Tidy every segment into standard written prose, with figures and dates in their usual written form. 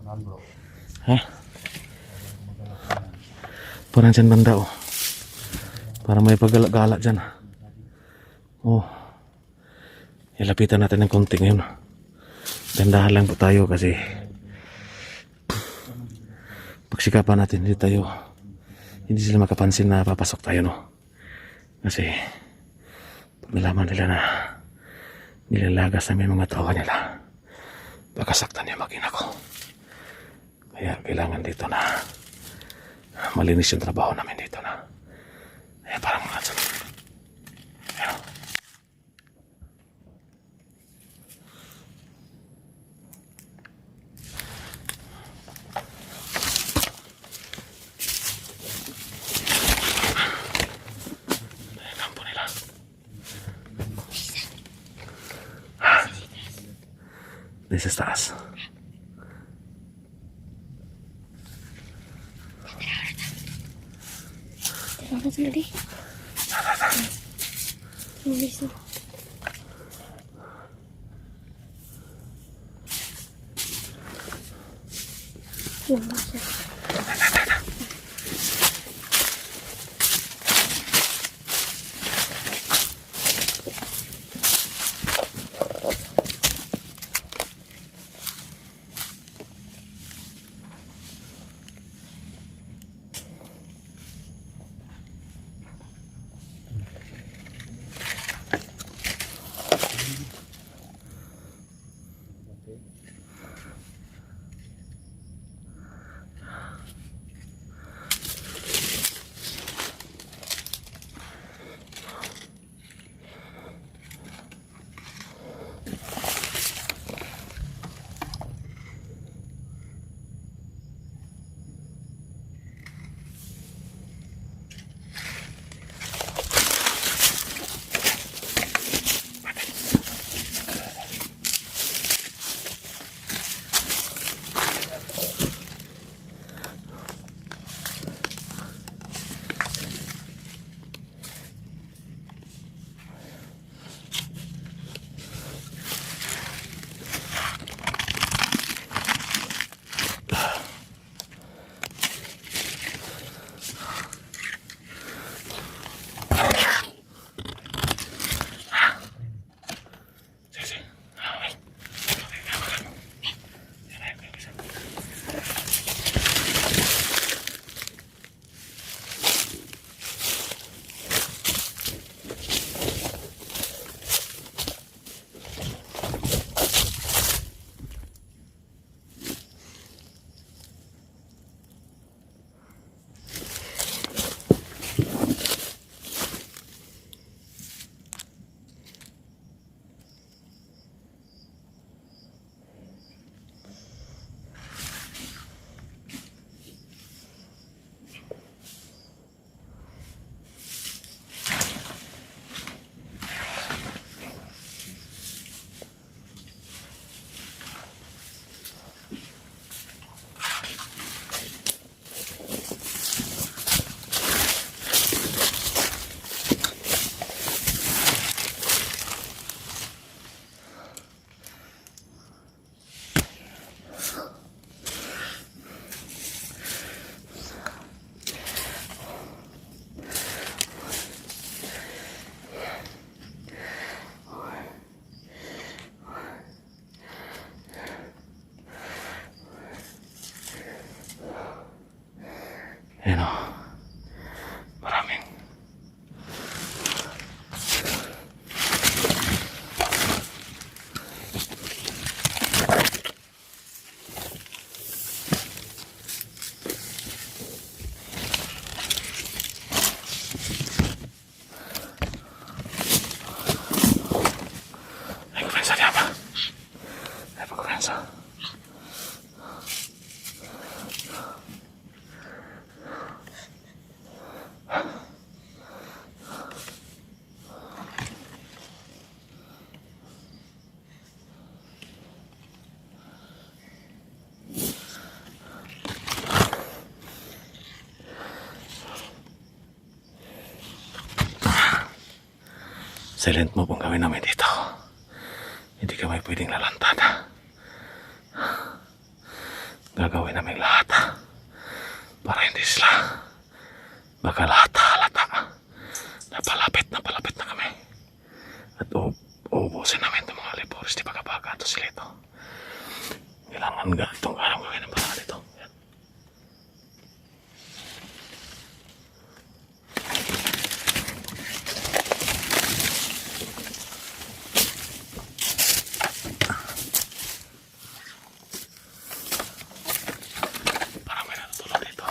Ha? Parang dyan banda oh. Para may paggalak-galak dyan. Oh. Ilapitan natin ng konti ngayon. Dandahan lang po tayo kasi pagsikapan natin hindi sila makapansin na papasok tayo, no? Kasi pag nalaman nila na nilalagas na may mga tawa nila, baka saktan yung makina ko. Kaya kailangan dito na malinis yung trabaho namin dito na. Kaya parang mga this is taas. Terlalu sendiri. Nulis tuh. Ayan o. Maraming. Ay, kumpensa niya ba? Ay, pagkumpensa. Silent mo pong gawin namin dito. Hindi ka may pwedeng lalantad. gagawin namin lahat para hindi sila halata na palapit na kami at uubusin namin itong mga liboris di baka-baka ito sila ito. Kailangan ganitong alam gawin ng paraan ito. Yan. Parang may natutulog dito.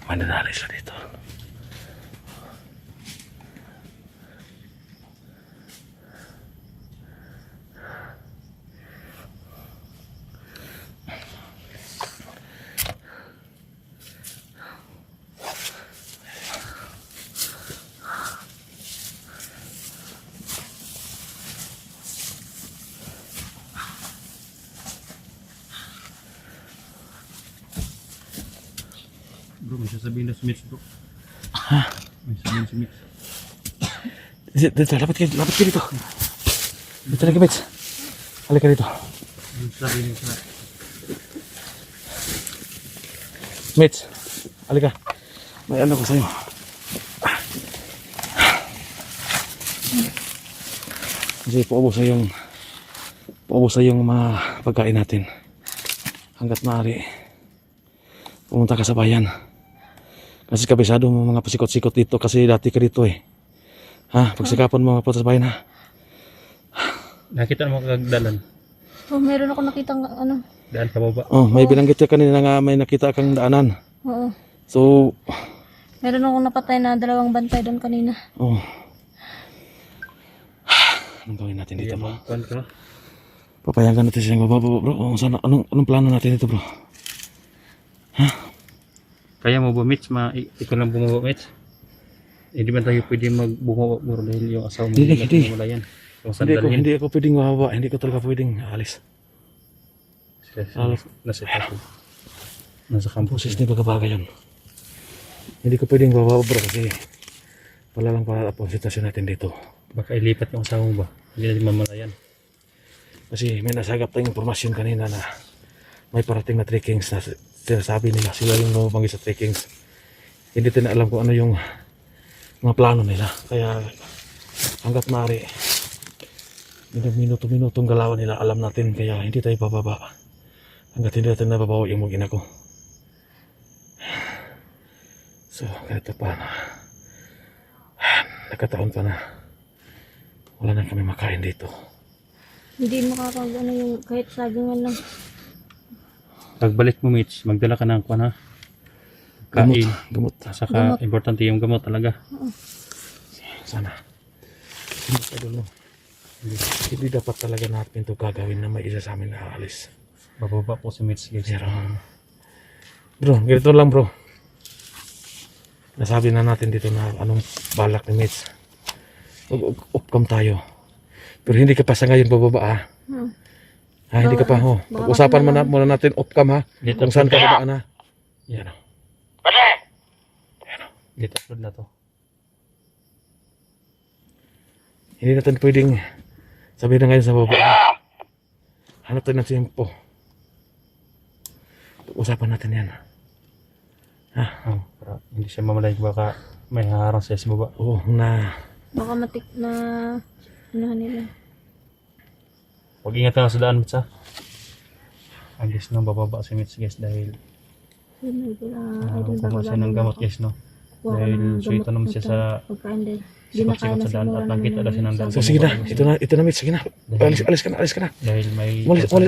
Mananali sila dito. Bro, may sasabihin na si Mitch, bro. Ha? May sasabihin si Mitch. Dito, lapit ka dito. Dito lagi, Mitch. Halika dito. May sasabihin niya sa... Mitch, halika. May ano ko sa'yo. Kasi paubos na yung mga pagkain natin. Hanggat maaari, pumunta ka sa bayan. Kasi kabisado mo mga pasikot-sikot dito kasi dati ka dito eh. Ha? Pagsikapan mo mga sa bayan ha. Nakita mo kagdalan. Oh, meron ako nakitang ano. Daan ka baba. Oh, may binanggit ka kanina nga may nakita kang daanan. Oo. So, Meron akong napatay na 2 bantay doon kanina. oh. Anong gawin natin dito, bro? Kuan ka. Papayagan natin siyang baba, bro. Oh, sana, anong plano natin dito, bro? Kaya mo ba, Mitch? Ikaw lang bumaba, Mitch? Hindi ba tayo pwede magbumaba, bro, dahil yung asawa mo Hindi. wala yan. Yung sandalhin. Hindi ako pwedeng mababa. Hindi ko talaga pwedeng aalis. Nasa kampus. Nasa campus. Boses ni Bagabaga yun. Hindi ko pwedeng bababa, bro, kasi wala lang para po ang sitwasyon natin dito. Baka ilipat yung asawa mo ba? Hindi natin mamalayan. Kasi may nasagap tayong informasyon kanina na may parating na trekkings na sinasabi nila sila yung lumabanggi sa trekkings. Hindi din alam kung ano yung mga plano nila. Kaya hanggat maaari minuto-minutong galawan nila alam natin, kaya hindi tayo bababa hanggat hindi natin nababawa yung mag-ina ko. So ganito pa na nagkataon pa na wala na kami makain dito. Hindi makakag ano yung kahit sagingan lang. Pagbalik mo, Mitch, magdala ka ng kuan ha. Kain. Gamot. Saka importante yung gamot talaga. Sana. Hindi dapat talaga natin ito gagawin na may isa sa amin na aalis. Bababa po si Mitch, guys. Pero, bro, ganito lang, bro. Nasabi na natin dito na anong balak ni Mitch. Upcam tayo. Pero hindi ka pa sa ngayon bababa, ha? Ha, hindi ka pa, ho. Pag-usapan muna natin upcam, ha? Dito. Kung saan ka babaan, ha? Yan, ho. Dito, upload na to. Hindi natin pwedeng sabihin na ngayon sa baba. Hanap tayo ng tempo. Usapan natin yan. Oh, para hindi siya mamalay baka may haharang siya sa baba. Oo, na Baka matik na unahan nila. Huwag ingat ka sa daan, Mitch, ha? Ang guys, no, bababa si Mitch, guys, dahil Yun, idol. Idol, kuha siya ng gamot, guys, no? Kuha Dahil ng sweet gamot naman siya ito. sa Pagkain din. Di na kaya sikot-sikot na sa daan siguro at nakita daw siya ng daan. so sige na, ito na Mitch, sige na. Alis ka na.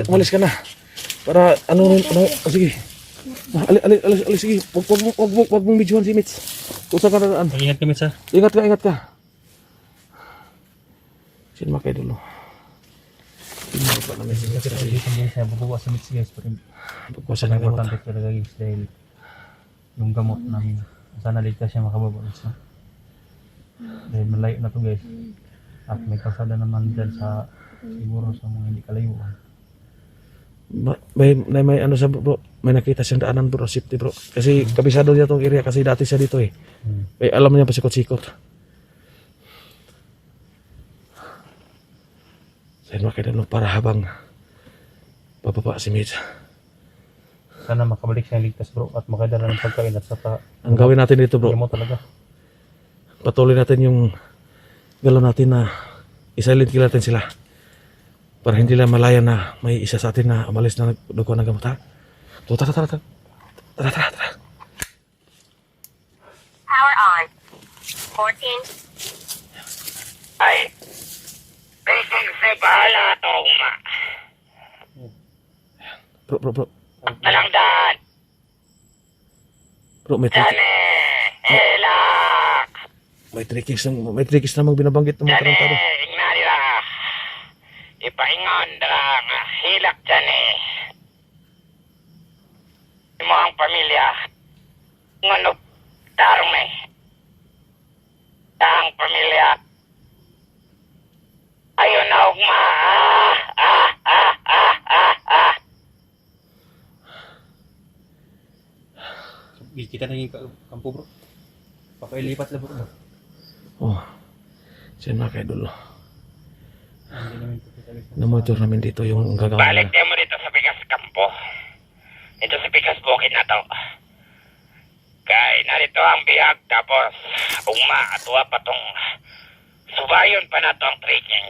Umalis ka na. Para ano, sige. Alis, sige. Wag mong videohan si Mitch. Usap ka na daan. Mag-ingat ka, Mitch, ha? Ingat ka. Sino mga kayo dulo? Siya bababa sa Mitch, guys, pero Pagkusa ng gamot. importante talaga, guys, dahil yung gamot namin, sana ligtas siya makababa, guys, no? Dahil malayo na to, guys, at may kalsada naman dyan sa siguro sa mga hindi kalayuan. May ano sa bro, may nakita siyang daanan bro, safety bro. Kasi kabisado niya tong area kasi dati siya dito eh. May alam niya pasikot-sikot. Saya makita no para habang bababa si Mitch. Sana makabalik siya ligtas, bro, at makadala ng pagkain at saka Ang gawin natin dito bro, gamot talaga. patuloy natin yung galaw natin na isilent kill natin sila. Para hindi lang malaya na may isa sa atin na umalis na nagdugo ng gamot ha. So, tara. Power on. 14. Ay. May bahala to, uma. Bro. Alang daan. Bro, may Helak. trikis na binabanggit ng mga tarantado. Ignalila. Ipaingon lang. Hilak dyan eh. Mo ang pamilya. Ngunod. Tarong na eh. Ang pamilya. Ayun na ugma. Kita na yung kampo, bro. Papailipat lang, bro. Oh, siya mga kayo dulo. Hindi namin pakita, guys. Namonitor namin dito yung gagawin Balik na. niya mo dito sa Pikas Kampo. Ito sa Pikas Bukid na to. Kaya narito ang bihag tapos ugma at pa tong subayon pa na tong training.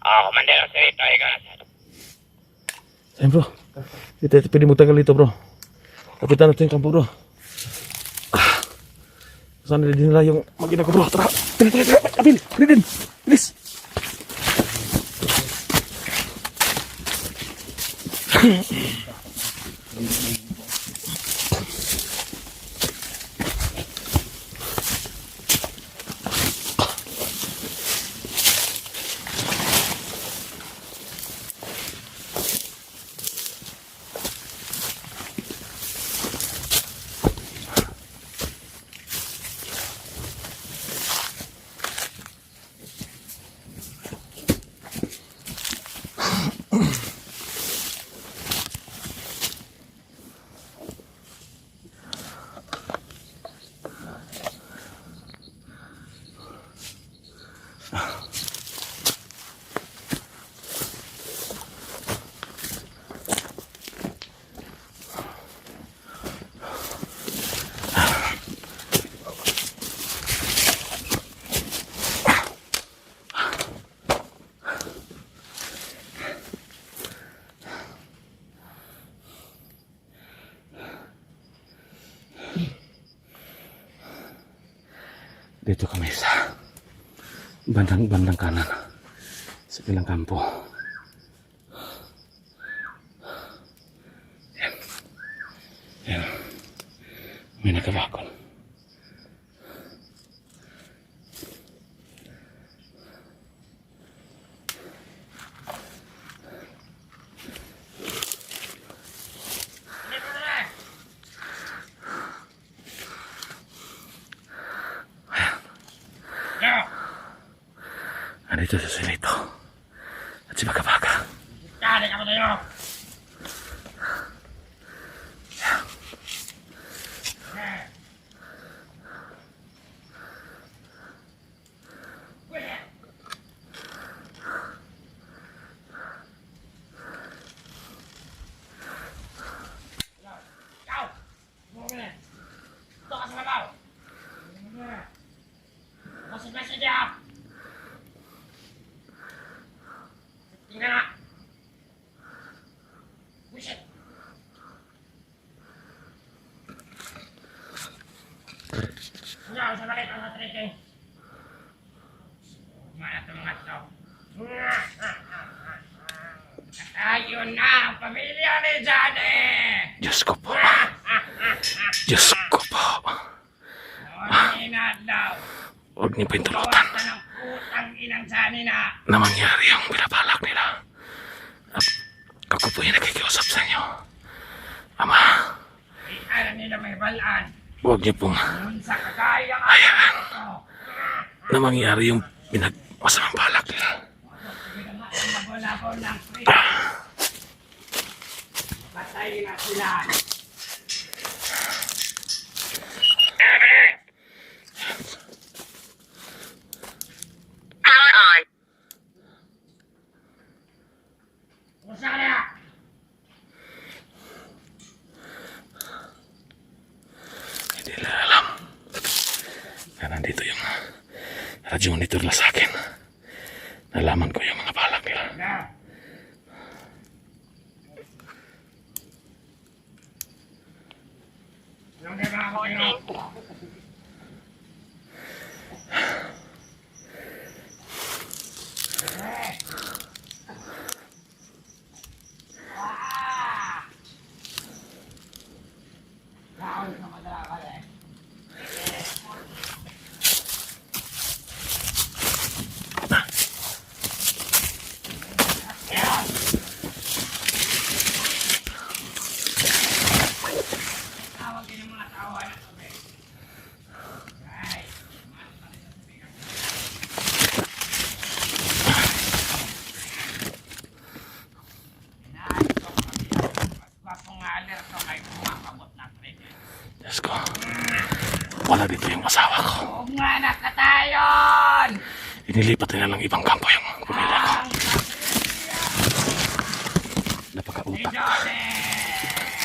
Oh, mandelo sa rito ay ganas. Ayun bro, dito pwede mo tagal dito bro. Kapitan natin yung kampo bro. Sana din nila yung magina ko bro. Tara, Abil, din, bilis. Dito kami sa bandang kanan sa ilang kampo. Yan. May nakabakon. Andito sa Silito at si Baka-Baka. daw sa balita sa trekking. Mana ito mga ito. Tayo na ang pamilya ni Johnny! Diyos ko po. Diyos ko po. Noon inadlaw. Huwag niyo pintulutan Bawasan ng putang inang Johnny na. na mangyari ang binabalak nila. At ako po yung nakikiusap sa inyo. Ama, Di alam nila may balaan. huwag niyo pong Kung sa kagaya nga Hayaan. ito. na mangyari yung masamang balak nila. Labaw-labaw ng free. Patay na sila. Usa na! Hindi nila alam na nandito yung radyo monitor na sa akin. Nalaman ko yung mga balak nila. Na! Yung di ba ako yun? Diyos ko, wala dito yung asawa ko. Huwag nga nakatayon! Inilipat nila lang ibang kampo yung pamilya ko. Napakautak.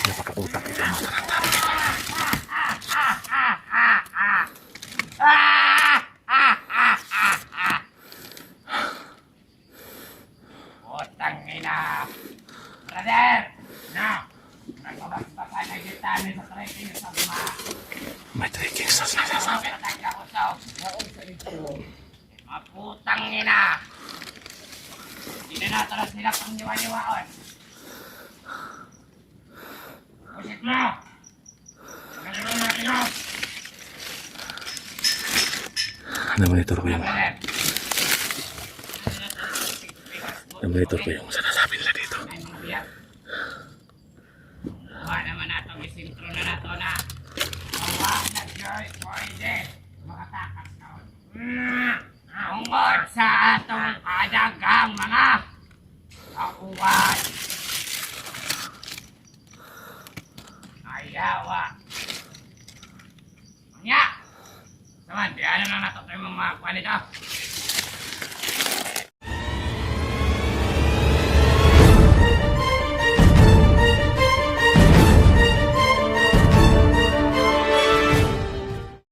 Napakautak ito ang tarantado nito. Putang ina! Brother! No! Nagbabagbaga na kita sa trekking sa luma. May trekking sa sinasabi. Maputang ina! Hindi na natara sila pang niwa-niwaon. Pusit mo! Nagawin natin mo! Namonitor ko yung Brother! namonitor ko yung sinasabi nila dito. Ay mga biyak. Kuha naman natong isintro na nato na. Kuha na Joy pwede. Makatakas na. Tungkol sa atong adagang mga kakuwan. Ayawa. Mangya! Saman, di alam na nato tayo mga kuwan ito.